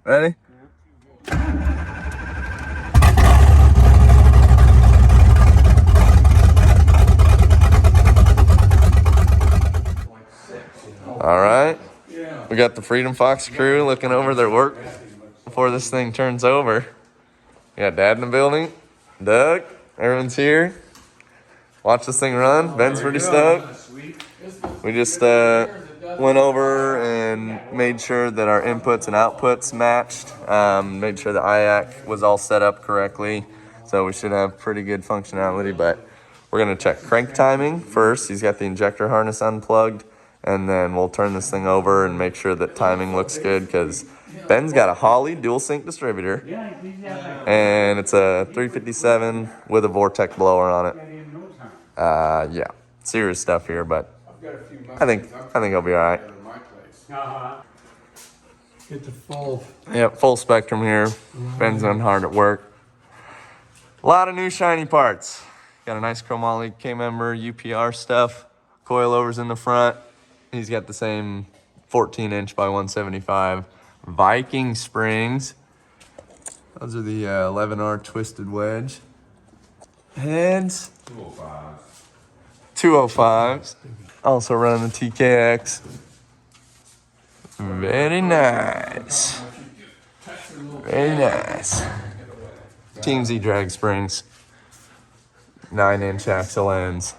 Ready? All right. We got the Freedom Fox crew looking over their work before this thing turns over. We got Dad in the building. Doug, everyone's here. Watch this thing run. Ben's pretty stoked. We just went over and made sure that our inputs and outputs matched. Made sure the IAC was all set up correctly. So we should have pretty good functionality, but we're gonna check crank timing first. He's got the injector harness unplugged, and then we'll turn this thing over and make sure that timing looks good, because Ben's got a Holley dual sync distributor, and it's a 357 with a Vortec blower on it. Yeah, serious stuff here, but I think I'll be all right. Get the full. Yep, full spectrum here. Ben's on hard at work. A lot of new shiny parts. Got a nice chromoly K-member UPR stuff. Coilovers in the front. He's got the same 14-inch by 175 Viking springs. Those are the 11R twisted wedge heads. 205s. Also running the TKX. Very nice. Very nice. Team Z drag springs. 9-inch axle ends.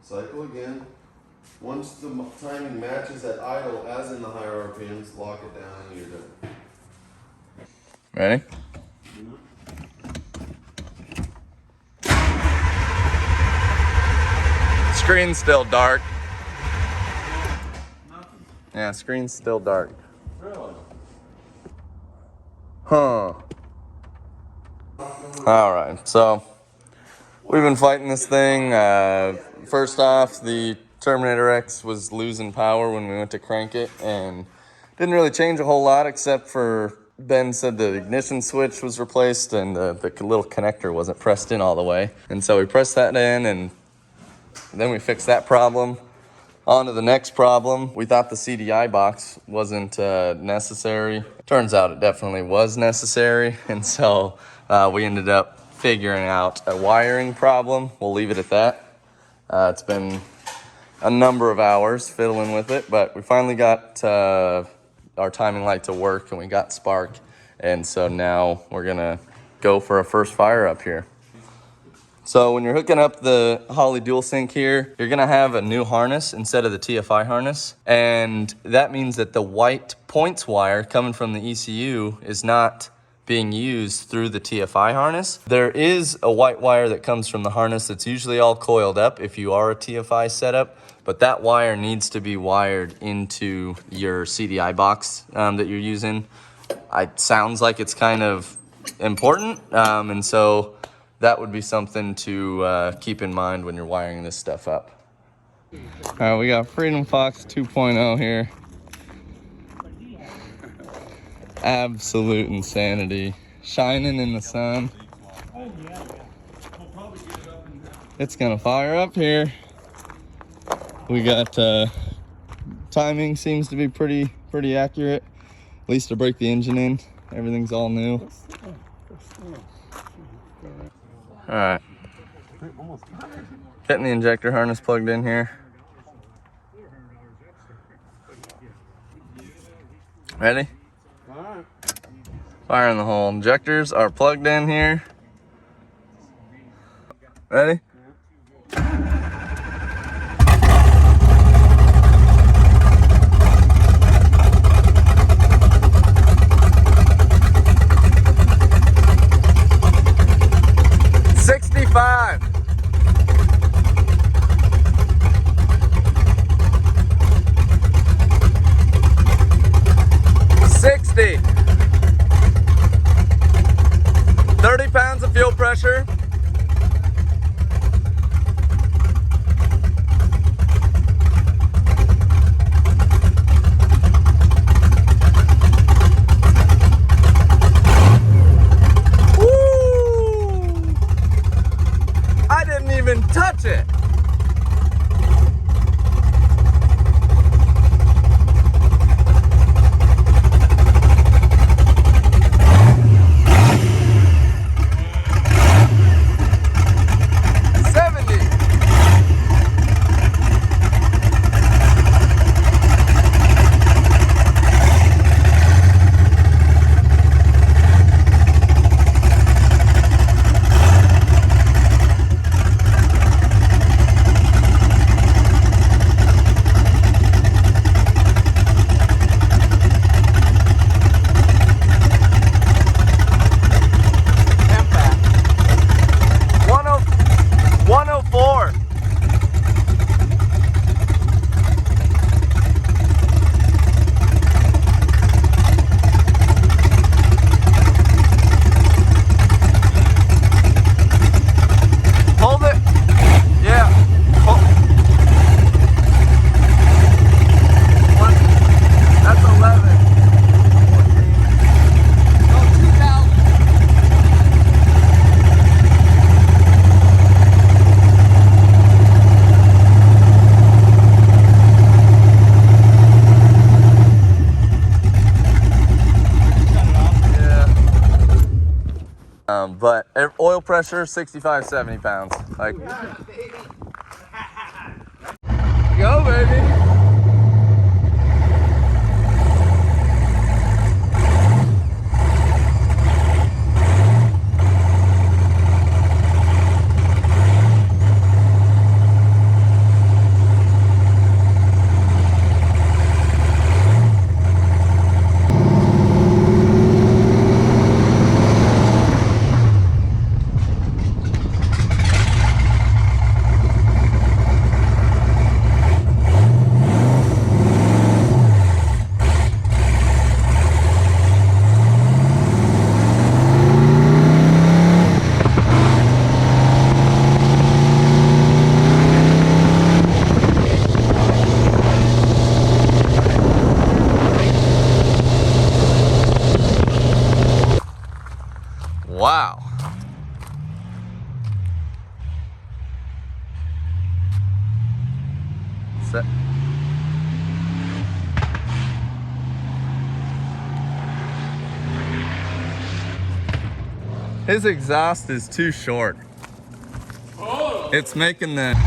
Cycle again. Once the timing matches at idle, as in the higher RPMs, lock it down and you're done. Ready? Screen's still dark. Yeah, screen's still dark. Really? Huh. All right, so we've been fighting this thing. First off, the Terminator X was losing power when we went to crank it, and didn't really change a whole lot, except for Ben said the ignition switch was replaced and the little connector wasn't pressed in all the way. And so we pressed that in, and then we fixed that problem. On to the next problem. We thought the CDI box wasn't necessary. Turns out it definitely was necessary, and so we ended up figuring out a wiring problem. We'll leave it at that. It's been a number of hours fiddling with it, but we finally got our timing light to work, and we got spark, and so now we're gonna go for a first fire up here. So when you're hooking up the Holley dual sync here, you're gonna have a new harness instead of the TFI harness. And that means that the white points wire coming from the ECU is not being used through the TFI harness. There is a white wire that comes from the harness that's usually all coiled up if you are a TFI setup, but that wire needs to be wired into your CDI box that you're using. It sounds like it's kind of important, and so that would be something to keep in mind when you're wiring this stuff up. All right, we got Freedom Fox 2.0 here. Absolute insanity. Shining in the sun. It's gonna fire up here. We got timing seems to be pretty accurate. At least to break the engine in. Everything's all new. All right, getting the injector harness plugged in here. Ready? Fire in the hole. Injectors are plugged in here. Ready? 65. 60. 30 pounds of fuel pressure. but oil pressure 65, 70 pounds. Like, go, baby. Wow. Set. His exhaust is too short. Oh. It's making the...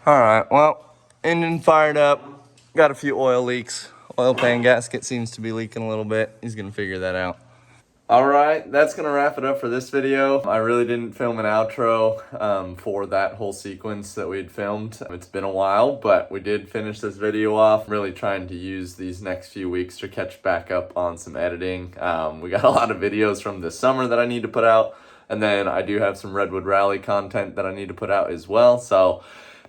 All right, well, engine fired up, got a few oil leaks. Oil pan gasket seems to be leaking a little bit. He's gonna figure that out. All right, that's gonna wrap it up for this video. I really didn't film an outro for that whole sequence that we had filmed. It's been a while, but we did finish this video off. Really trying to use these next few weeks to catch back up on some editing. We got a lot of videos from this summer that I need to put out, and then I do have some Redwood Rally content that I need to put out as well. So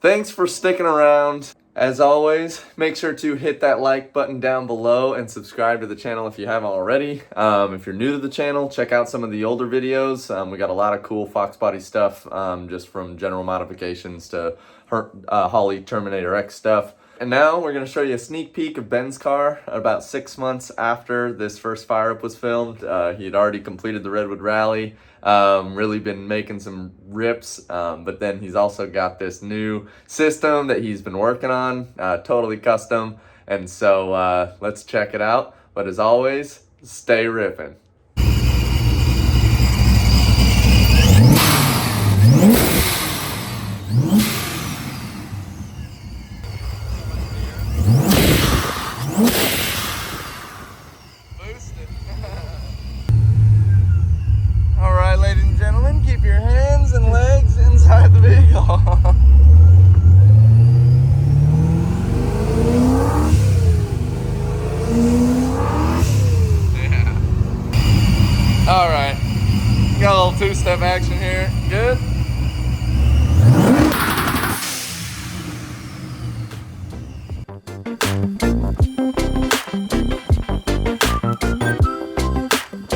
thanks for sticking around. As always, make sure to hit that like button down below and subscribe to the channel if you haven't already. If you're new to the channel, check out some of the older videos. We got a lot of cool Foxbody stuff, just from general modifications to Holley Terminator X stuff. And now we're going to show you a sneak peek of Ben's car about 6 months after this first fire up was filmed. He had already completed the Redwood Rally, really been making some rips, but then he's also got this new system that he's been working on, totally custom. And so let's check it out. But as always, stay ripping.